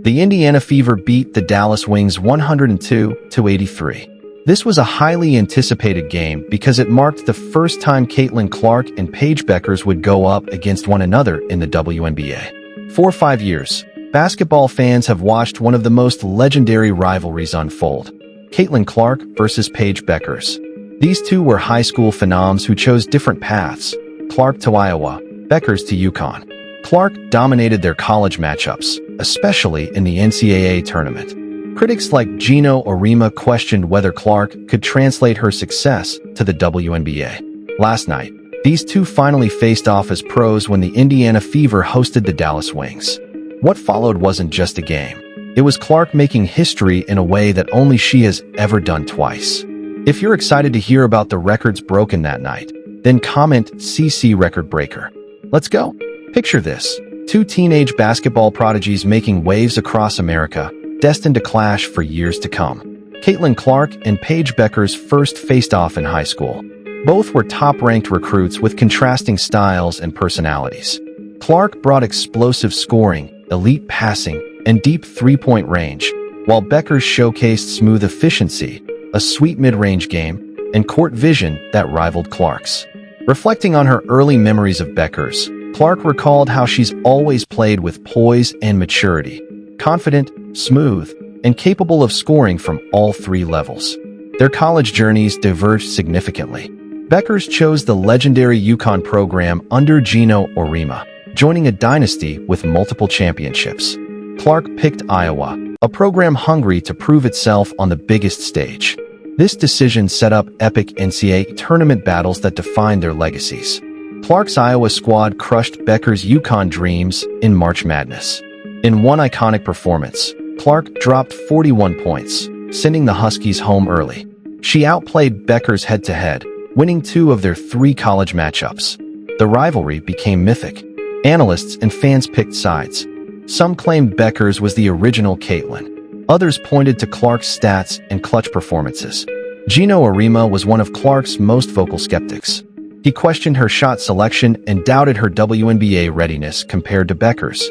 The Indiana Fever beat the Dallas Wings 102-83. This was a highly anticipated game because it marked the first time Caitlin Clark and Paige Bueckers would go up against one another in the WNBA. For 5 years, basketball fans have watched one of the most legendary rivalries unfold: Caitlin Clark versus Paige Bueckers. These two were high school phenoms who chose different paths: Clark to Iowa, Bueckers to UConn. Clark dominated their college matchups, especially in the NCAA tournament. Critics like Geno Auriemma questioned whether Clark could translate her success to the WNBA. Last night, these two finally faced off as pros when the Indiana Fever hosted the Dallas Wings. What followed wasn't just a game. It was Clark making history in a way that only she has ever done twice. If you're excited to hear about the records broken that night, then comment CC Record Breaker. Let's go. Picture this: two teenage basketball prodigies making waves across America, destined to clash for years to come. Caitlin Clark and Paige Bueckers first faced off in high school. Both were top-ranked recruits with contrasting styles and personalities. Clark brought explosive scoring, elite passing, and deep three-point range, while Bueckers showcased smooth efficiency, a sweet mid-range game, and court vision that rivaled Clark's. Reflecting on her early memories of Bueckers, Clark recalled how she's always played with poise and maturity, confident, smooth, and capable of scoring from all three levels. Their college journeys diverged significantly. Bueckers chose the legendary UConn program under Geno Auriemma, joining a dynasty with multiple championships. Clark picked Iowa, a program hungry to prove itself on the biggest stage. This decision set up epic NCAA tournament battles that defined their legacies. Clark's Iowa squad crushed Bueckers' UConn dreams in March Madness. In one iconic performance, Clark dropped 41 points, sending the Huskies home early. She outplayed Bueckers head-to-head, winning 2 of their 3 college matchups. The rivalry became mythic. Analysts and fans picked sides. Some claimed Bueckers was the original Caitlin. Others pointed to Clark's stats and clutch performances. Geno Auriemma was one of Clark's most vocal skeptics. He questioned her shot selection and doubted her WNBA readiness compared to Bueckers.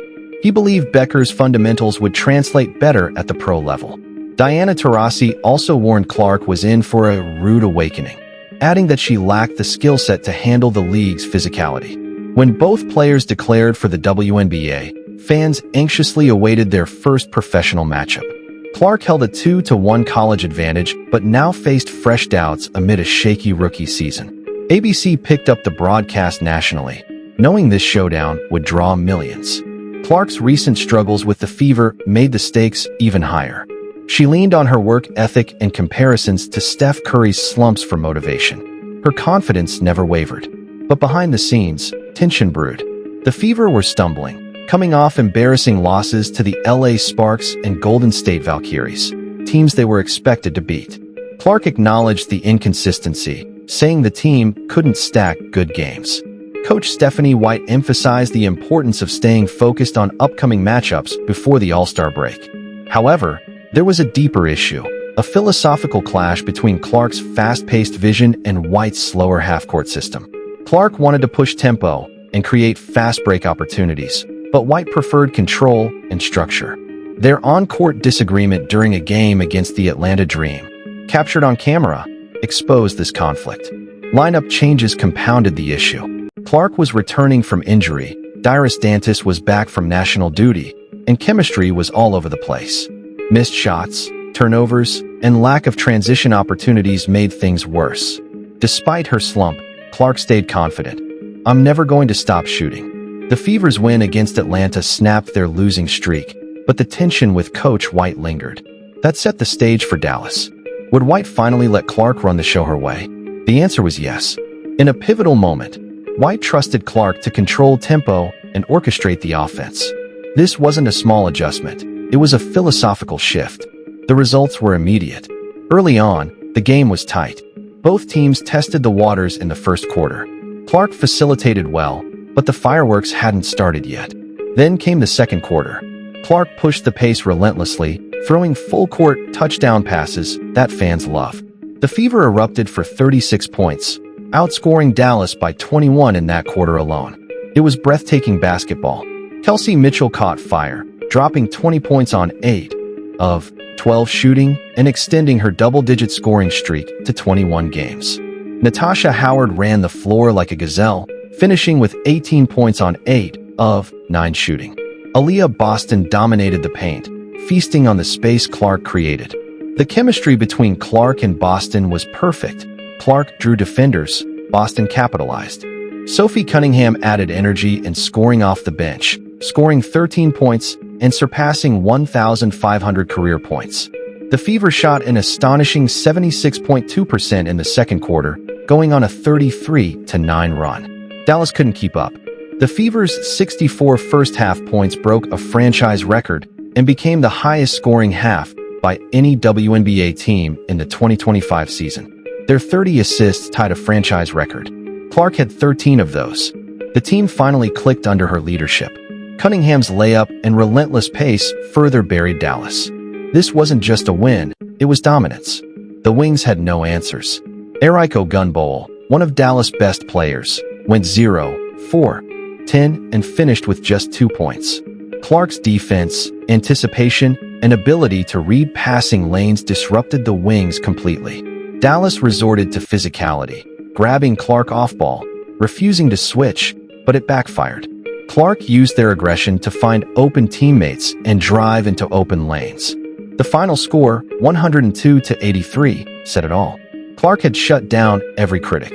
He believed Bueckers' fundamentals would translate better at the pro level. Diana Taurasi also warned Clark was in for a rude awakening, adding that she lacked the skill set to handle the league's physicality. When both players declared for the WNBA, fans anxiously awaited their first professional matchup. Clark held a 2-1 college advantage, but now faced fresh doubts amid a shaky rookie season. ABC picked up the broadcast nationally, knowing this showdown would draw millions. Clark's recent struggles with the Fever made the stakes even higher. She leaned on her work ethic and comparisons to Steph Curry's slumps for motivation. Her confidence never wavered. But behind the scenes, tension brewed. The Fever were stumbling, coming off embarrassing losses to the LA Sparks and Golden State Valkyries, teams they were expected to beat. Clark acknowledged the inconsistency, saying the team couldn't stack good games. Coach Stephanie White emphasized the importance of staying focused on upcoming matchups before the All-Star break. However, there was a deeper issue, a philosophical clash between Clark's fast-paced vision and White's slower half-court system. Clark wanted to push tempo and create fast break opportunities, but White preferred control and structure. Their on-court disagreement during a game against the Atlanta Dream, captured on camera, exposed this conflict. Lineup changes compounded the issue. Clark was returning from injury, Dyrus Dantas was back from national duty, and chemistry was all over the place. Missed shots, turnovers, and lack of transition opportunities made things worse. Despite her slump, Clark stayed confident. "I'm never going to stop shooting." The Fever's win against Atlanta snapped their losing streak, but the tension with Coach White lingered. That set the stage for Dallas. Would White finally let Clark run the show her way? The answer was yes. In a pivotal moment, White trusted Clark to control tempo and orchestrate the offense. This wasn't a small adjustment. It was a philosophical shift. The results were immediate. Early on, the game was tight. Both teams tested the waters in the first quarter. Clark facilitated well, but the fireworks hadn't started yet. Then came the second quarter. Clark pushed the pace relentlessly, throwing full-court touchdown passes that fans love. The Fever erupted for 36 points, outscoring Dallas by 21 in that quarter alone. It was breathtaking basketball. Kelsey Mitchell caught fire, dropping 20 points on 8 of 12 shooting and extending her double-digit scoring streak to 21 games. Natasha Howard ran the floor like a gazelle, finishing with 18 points on 8 of 9 shooting. Aaliyah Boston dominated the paint, feasting on the space Clark created. The chemistry between Clark and Boston was perfect. Clark drew defenders, Boston capitalized. Sophie Cunningham added energy and scoring off the bench, scoring 13 points and surpassing 1,500 career points. The Fever shot an astonishing 76.2% in the second quarter, going on a 33-9 run. Dallas couldn't keep up. The Fever's 64 first-half points broke a franchise record and became the highest-scoring half by any WNBA team in the 2025 season. Their 30 assists tied a franchise record. Clark had 13 of those. The team finally clicked under her leadership. Cunningham's layup and relentless pace further buried Dallas. This wasn't just a win, it was dominance. The Wings had no answers. Eriko Gunbowl, one of Dallas' best players, went 0-4-10 and finished with just 2 points. Clark's defense, anticipation, and ability to read passing lanes disrupted the Wings completely. Dallas resorted to physicality, grabbing Clark off ball, refusing to switch, but it backfired. Clark used their aggression to find open teammates and drive into open lanes. The final score, 102-83, said it all. Clark had shut down every critic.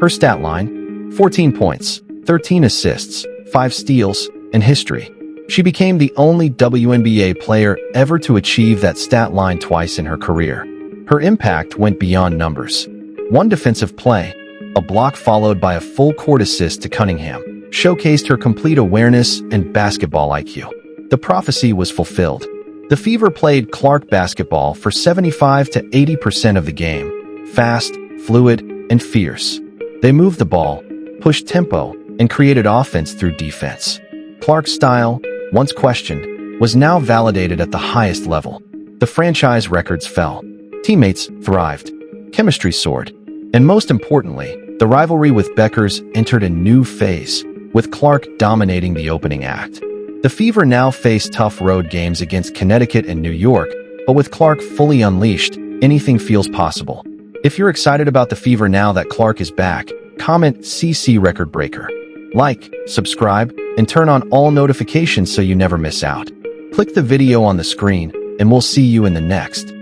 Her stat line, 14 points, 13 assists, 5 steals, and history. She became the only WNBA player ever to achieve that stat line twice in her career. Her impact went beyond numbers. One defensive play, a block followed by a full-court assist to Cunningham, showcased her complete awareness and basketball IQ. The prophecy was fulfilled. The Fever played Clark basketball for 75-80% of the game, fast, fluid, and fierce. They moved the ball, pushed tempo, and created offense through defense. Clark's style, once questioned, was now validated at the highest level. The franchise records fell. Teammates thrived. Chemistry soared. And most importantly, the rivalry with Bueckers entered a new phase, with Clark dominating the opening act. The Fever now face tough road games against Connecticut and New York, but with Clark fully unleashed, anything feels possible. If you're excited about the Fever now that Clark is back, comment CC Record Breaker. Like, subscribe, and turn on all notifications so you never miss out. Click the video on the screen, and we'll see you in the next.